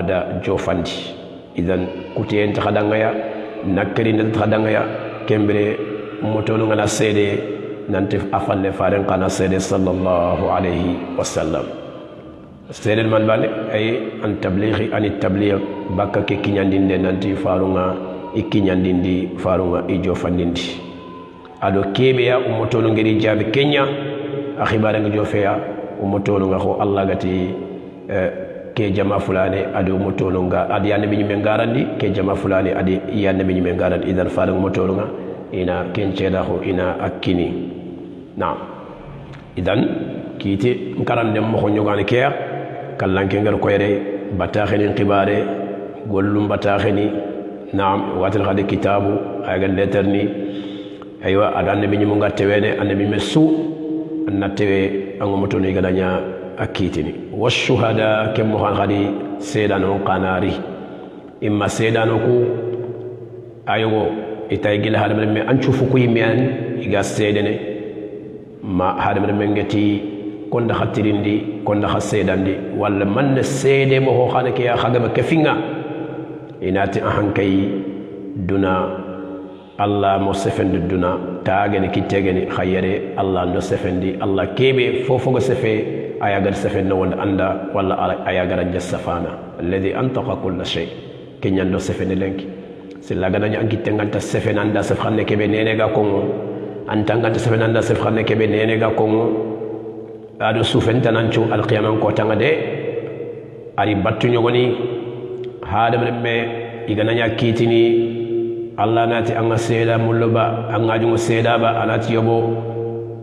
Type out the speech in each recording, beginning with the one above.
ada jofandi idan kutiyen takadangaya nakri ndal takadangaya kembere motolu ngana sede nanti afalle faren kana sede sallallahu alayhi wasallam sede man bale ay an tablighi an tabligh bakka ke kinyandinde nanti farunga ikinyandindi farunga ijofandindi ado kebe ya umotolu ngeri jabe kenya akhibara ngijofeya umotolu ngako Allah gati ke jama fulane ado motolu nga adi yannabi nyime ngarandi ke jama fulane adi yannabi nyime ngarandi idan farunga motolu nga ina kenceda ko ina akini na idan kiti nkarande mo ko nyogani ke kallanke ngal koyre batakheni qibare gollum batakheni naam watil khadi kitabu agal letterni aywa adan nabi nyimu ngatewene annabi mesu annatewe angomoto ni gadanya akitini washuhada kem mo khadi sedano qanari imma sedano ku ayo itay gila hadamare me ancu fuku yimian iga sedene ma hadamare me ngati konda khatirindi konda khasedandi walla man sede mo ho khane ke ya khagama kefinga inati ahankay duna Allah mo sefendi duna taagene kittegene khayere Allah ndo sefendi Allah kebe fofo go sefe ayagar sefenno wonda anda walla ayagar jassafana alladhi antaqa kull shay kenyan do sefendi lenki silla gananya angitenganta sefenanda sefkhane kebe nene ga ko antanganta sefenanda sefkhane kebe nene ga ko ado sufenta nanchu alqiyamam ko tangade ari battu nyogoni hadam remme igananya kitini Allah nati anga seeda mulba anga jungo seeda ba anati yobo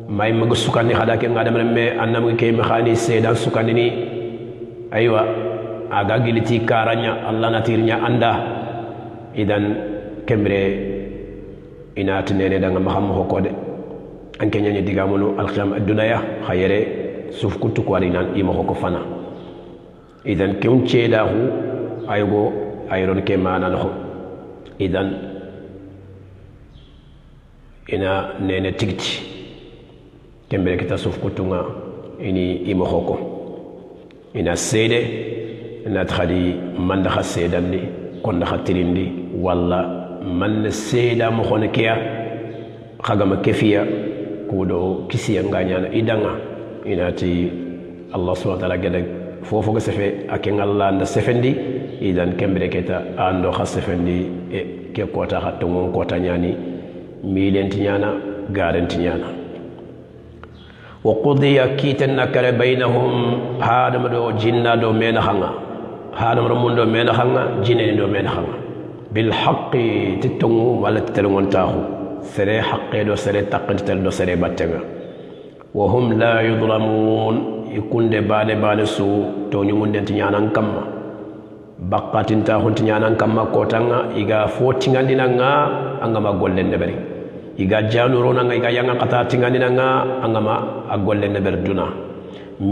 may mag sukani hada ke ngadam remme annam ke mi khani seeda sukani ni aywa aga giliti karanya Allah natirnya anda idan kembre inati nene danga maham hokode anke nyanya digamuno alqiyam adunaya khayere suf kuntu kwarinan ima hoko fana idan keun ceeda hu aygo ayron ke manan ho idan ina nene tigti kembere kita suf kutunga ini ima hoko ina sede ina khadi manda khasedandi konda khatirindi walla man seeda mo khone kiya khagama kefiya kudo kisiya nganyana idanga inati Allah subhanahu wa ta'ala gada fofo go sefe aken Allah nda sefendi idan kembere keta ando khasefendi e ke kota khatongon kota nyani milenti nyana garanti nyana wa qudiya kitanna kala bainahum hadam do jinna do mena khanga hadam ramundo mena khanga jinne do mena khanga bil haqqi titungu wala telongon tahu sere haqqe do sere taqantel do sere battenga wa hum la yudlamun ikunde bale su to nyumunde tinyanan kamma baqatin ta hon tinyanan kamma kotanga iga fotingandina nga angama gollende bari iga januro nga iga yanga kata tingandina nga angama agollende ber duna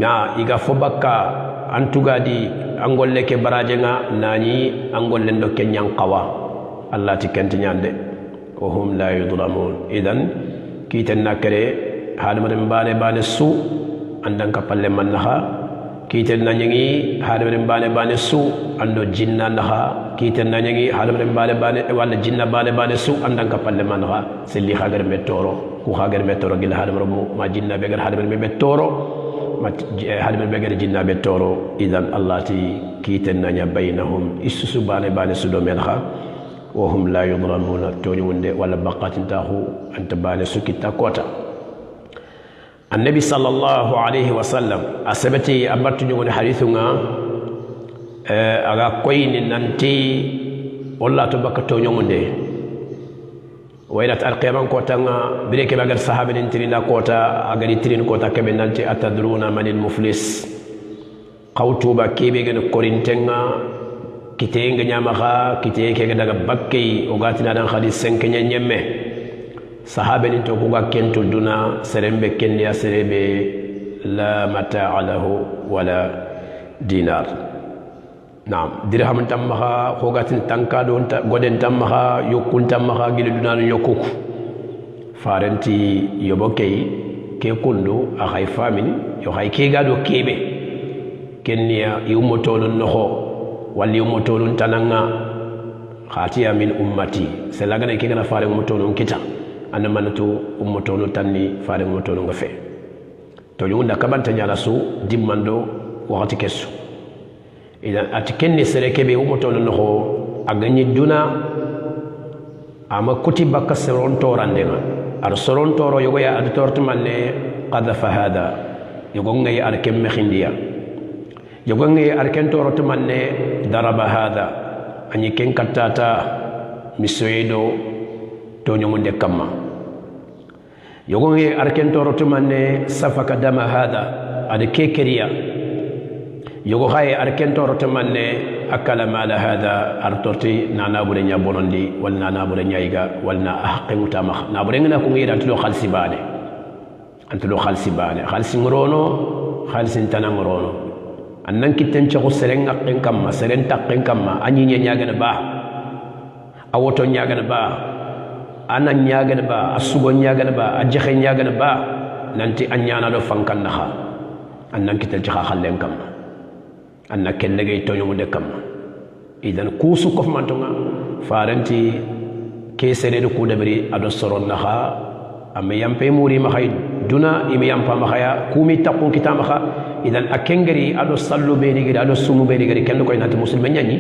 nya iga fobaka antugadi angolle ke baraje nga nani angollendo kenyang qawa Allah tikenti nyande wa hum la yudlamun idan kitenna kare hadamare bane su andan ka palle mannaha kiten nanyangi hadamare bane su ando jinna naha kiten nanyangi hadamare bane wala jinna bane su andan ka palle mannaha selli khagar metoro ku khagar metoro gil hadamare ma jinna begar hadamare metoro ma hadamare begar jinna betoro idan Allah ti kiten nanya bainahum isusu bane su do menha wa hum la yudlamuna tonyunde wala baqatin tahu anta bane su kitakota النبي صلى الله عليه وسلم أثبتي أبرت نقول حديثنا أغا كوين ننتي والله تبكتو نيومنده وإلى القيامة كوتانا بريك بغير صحابة ننترين كوتا أغا نترين كوتا كبن ننتي أتدرون من المفلس قوتو باكي بغير كورنتنا كتين نيامخا كتين كغا بكي وغاتنا دان حديث سنكني نيمه sahabe ni to kuga kento duna serembe kendi serebe la mata'a lahu wala dinar naam dirham tamma khogatin tanka don goden tamma yokun tamma gilu duna yokuku farenti yobokei ke kundu a hay famine yo hay ke gado kebe kenya yumoto non noho walli umotolun tananga khatiya min ummati selagana ke gana fare umotolun kita anna manatu umotolun tanni fare umotolun ngafe to yunda kabanta nyala su dimmando wakati kesu idan atikenni sere kebe umotolun no agani duna ama kutiba kasron torandenga ar soron toro yogo ya ad tortumanne qadhafa hada yogo ngay ar kemme khindiya yogo ngay ar ken toro tumanne daraba hada anyi ken katata misoedo to nyonde kamma yogo ngay ar ken toro tumanne safaka dama hada ad kekeriya yogo hay ar ken toro tumanne akala mala hada artorti nana bure nya bonondi wal nana bure nya iga wal na ahqimu tamah na bure ngana ko ngira antulo khalsi bane khalsi ngorono khalsi tanangorono annan kitten ci ko sereng akken kamma seren takken kamma anyi nya nyaga ba awoto nyaga ba anan nyaga ba asugo nyaga ba ajexe nyaga ba nanti anyana do fankan naha annan kitten ci khallen kamma anna kellegay toñu de kam idan kusu kof mantonga faranti ke seredo ku debri ado soron naha am yampe muri ma hay duna imi yampa ma haya kumi takku kitama kha idan akengeri ado sallu be ni ado sumu be ni ken koy nati muslima nyani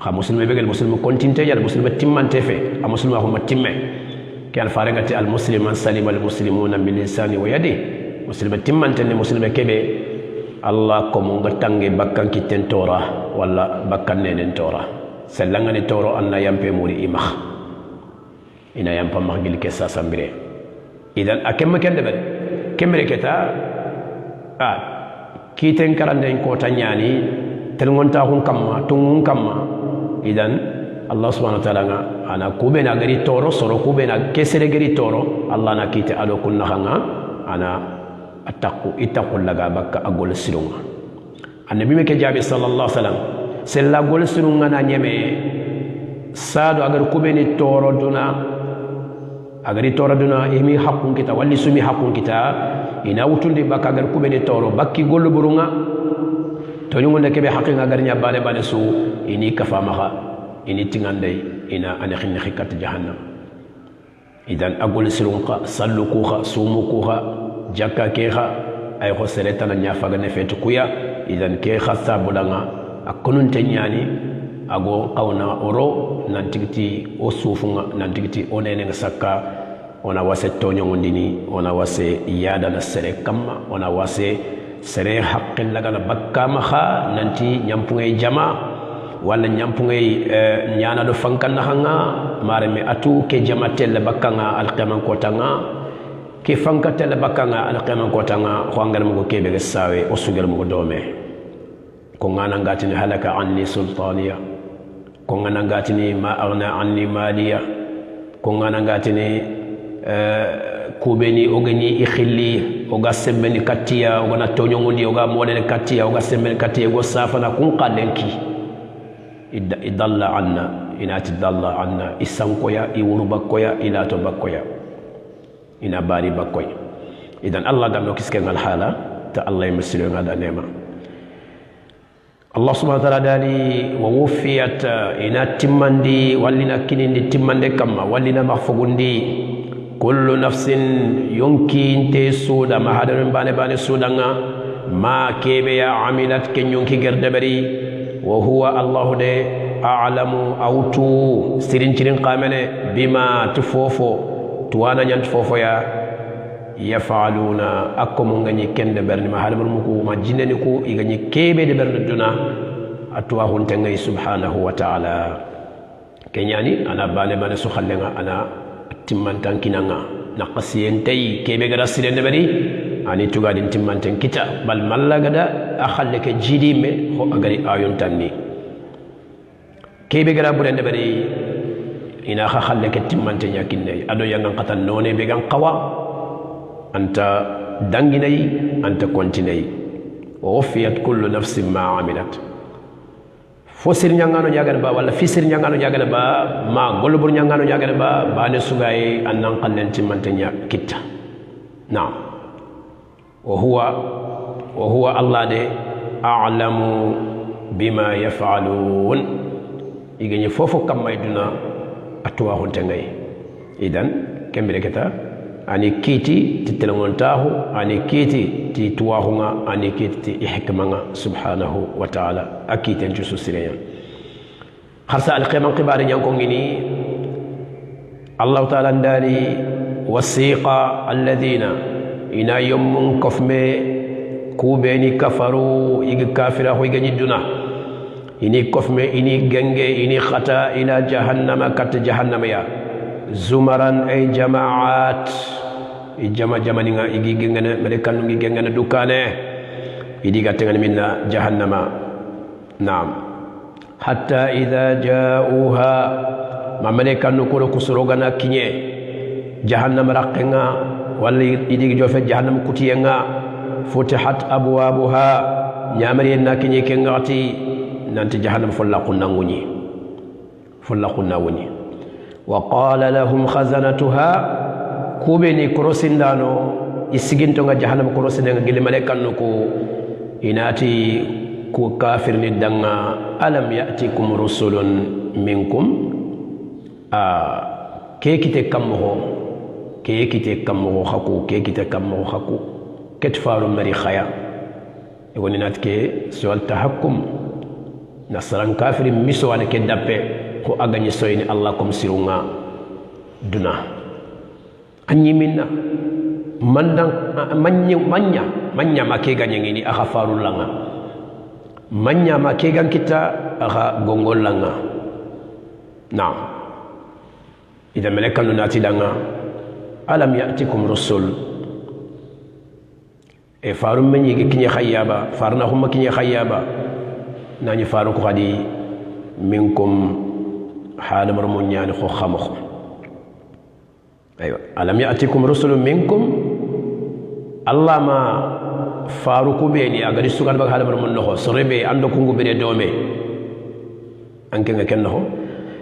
kha muslima begel muslima kontinte yal muslima timmante fe am muslima ko timme ken farangati al musliman salima al muslimuna min lisani wa yadi muslima timmante ni muslima kebe Allah ko mo ngatange bakkan kitten tora wala bakkan nenen tora selanga ni toro anna yampe muri imah ina yampa magil ke sasambire idan akemma kende be kemre keta kiten karande ko tanyani telngonta hun kamma tungun kamma idan Allah subhanahu wa ta'ala ana kubena gari toro soro kubena kesere gari toro Allah na kite ado kunna hanga ana ittaqu laga bakka agol sirunga annabi me ke jabi sallallahu alaihi wasallam sella gol sirunga na nyeme sadu agar kubeni toro duna agari toro duna imi haqqun kita walli sumi haqqun kita ina wutundi bakka agar kubeni toro bakki gol burunga to nyungo ne kebe haqqin agar nya bale bale su ini kafamaha ini tingandai ina ana khinni khikat jahannam idan agol sirunga sallukuha sumukuha jakka keha ay ko sereta na nyafaga ne fetu kuya idan ke khassa budanga akunun tenyani ago qawna oro nantigiti o sufunga nantigiti onene ngasaka ona wase tonyo ngondini ona wase yada na sere kamma ona wase sere haqqin laga na bakka maha nanti nyampunge jama wala nyampunge nyana do fankan hanga mare me atu ke jama tel bakkanga alqiyaman kotanga ke fanka tel bakanga alqiyaman kotanga khwangal mo kebe gesawe o sugal mo dome ko ngana ngatini halaka anni sultaniya ko ngana ngatini ma aghna anni maliya ko ngana ngatini kubeni ogani ikhili oga sembeni katiya ogana tonyo ngondi oga modene katiya oga sembeni katiya go safana kun qalenki idalla anna inati dalla anna isankoya iwuru bakkoya ila to bakkoya ina bari bakkoy idan Allah dam no kiske ngal hala ta Allah yimsilu ngada nema Allah subhanahu wa ta'ala dali wa wufiyat ina timmandi wallina kinindi timmande kamma wallina mahfugundi kullu nafsin yonki suda mahadarin bane sudanga ma kebe ya amilat ken yonki gerdebari wa huwa Allah de a'lamu autu sirin cirin qamene bima tufofo tuwana nyant fofo ya yafaluna akomo ngani kende berni ma halmul muku ma jineni ku igani kebe de berni duna atwa hunte ngay subhanahu wa ta'ala kenyani ana bane su khallenga ana timmantan kinanga naqasiyentay kebe gada sirende bari ani tugadin timmanten kita bal malla gada akhalle ke jidime ho agari ayun tanni kebe gada burende bari ina khalle ke timmanten yakinne ado yangan qatan none be gan qawa anta danginay anta kontinay wa wafiyat kullu nafsin ma amilat fosir nyangano nyagal ba wala fisir nyangano nyagal ba ma golbur nyangano nyagal ba bane sugay annan qallen timantenya kitta na'am wa huwa Allah de a'lamu بما يفعلون يجي فوفو كما يدنا أتواهن تنغي إذن كم بلكتا أني كيتي تتلمونتاهو أني كيتي تتواهنا أني كيتي إحكمنا سبحانه وتعالى أكيد نجسو سريا خرصة القيام قبار ينكون الله تعالى داري وسيق الذين إنا يوم كفمي كوبيني كفروا إيجي كافرة وإيجي ندنا إني كفمي إني جنجي إني خطا إلى جهنم كت جهنم يا زمرا أي جماعات جماعة إيجي جنجنا ملكان إيجي جنجنا دكانة إيجي كتغن منا جهنم نعم حتى إذا جاءوها ما ملكان نقول كسروغنا كنيه جهنم رقنا ولا إيجي جوف جهنم كتينا فتحت أبوابها نعمري ناكني كنغاتي نانت جهنم فلقنا وني وقال لهم خزنتها كوبيني كروسين دانو يسجنتون جهنم كروسين غيل ملائكه نكو إناتي كو كافر ندنا ألم يأتيكم رسل منكم كيكيتي كمو خكو كتفار مري خيا يقول ناتكي سؤال تحكم نصران كافر ميسو على كدابه كو اغاني سويني الله كم سيرونا دنا اني منا mandang manya makega nyengini aha farulanga manya makega kita aha gongolanga na ida malaikan nati danga alam ya'tikum rusul e farum men yigi kinya khayyaba farna humma kinya khayyaba nani faru ko khadi minkum halam rumunyan kho khamakh aywa alam ya'tikum rusulun minkum allah ma faru ko beni agari sugal bag halam rumun no sorebe ando kungu bere dome anke nga kenno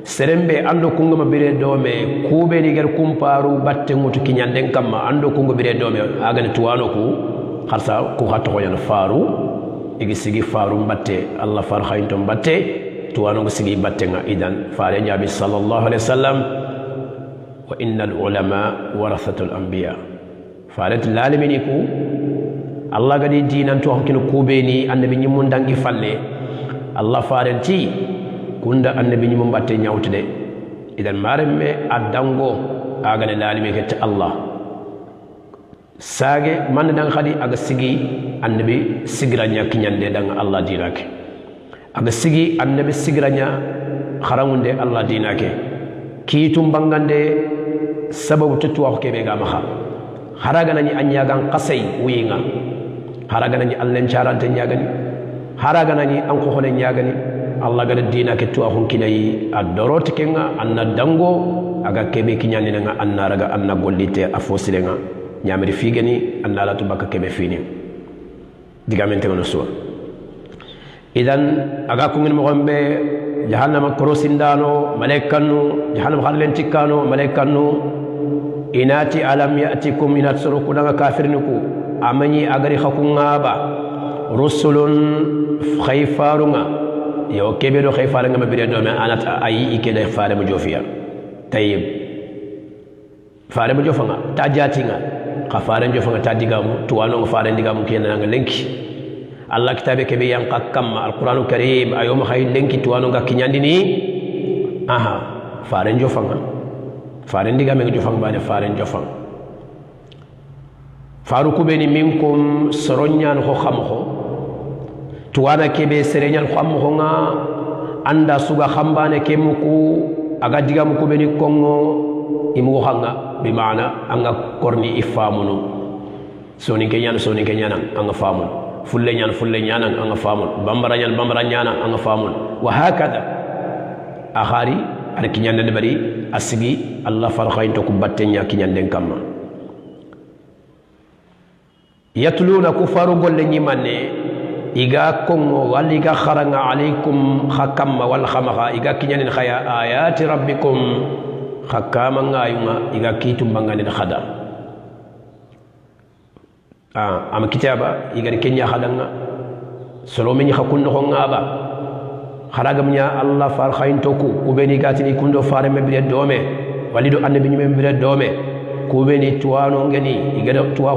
serembe ando kungu ma bere dome kube ni gar kumparu batte mutu kinyanden kamma ando kungu bere dome agani tuwano ku kharsa ku hatto ko yan faru igi sigi faru batte allah far khayinto batte tuwano go sigi batte nga idan faare jabi sallallahu alaihi wasallam wa innal ulama warathatul anbiya faare lalimini ku allah gadi dinan to hakkino kube ni annabi nyimmun dangi falle allah faarenti kunda annabi nyimmun batte nyawtude idan maremme adango agane lalimi ke allah sage man dan khadi aga sigi annabi sigranya kinyande dan Allah dinake aga sigi annabi sigranya kharangunde Allah dinake kitum bangande sababu tutu ko kebe ga maha haraga nani anya gan qasay winga haraga nani allen charante nyagani haraga nani an ko hone nyagani Allah ga dinake tu ahun kinai adorot kenga anna dango aga kebe kinyande nga anna raga anna gollite afosilenga nyamri figani anna la tubaka kebe fini digamente ngono suwa idan aga ko ngin mo gombe jahannama korosindano malaikanu jahannam khallen tikano malaikanu inati alam ya'tikum inat surukuna kafirnuku amani agari khakungaba rusulun khayfarunga yo kebe do khayfarunga mabire do me anata ayi ikede faare mo jofiya tayyib faare mo jofanga tajatinga khafaren jo fanga tadigamu tuwano ngafaren digamu kena nga lenki Allah kitabe kebe yang kakam alquranu karim ayom khay lenki tuwano nga kinyandini aha faren jo fanga faren digame jo fanga bane faren jo fanga faruku beni minkum soronyan ho khamho tuwana kebe serenyan khamho nga anda suga khambane kemuku aga digamu ko beni kongo imu hanga bimana anga korni ifamuno soni kenyana anga famun fulle nyana anga famun bambara nyana anga famun wa hakada akhari ar kinyande bari asigi allah farkhayn to kubattenya kinyande kamma yatluna kufaru golle nyimane iga kongo waliga kharanga alaykum khakamma wal khamaha iga kinyande khaya ayati rabbikum khakama ngayuma iga kitum bangane khada am kitaba iga kenya khadanga solo men khakunno ngaba haragamnya Allah far khayin toku kubeni gatini kundo fare mebire dome walido annabi nyime mebire dome kubeni tuwano ngeni igada tuwa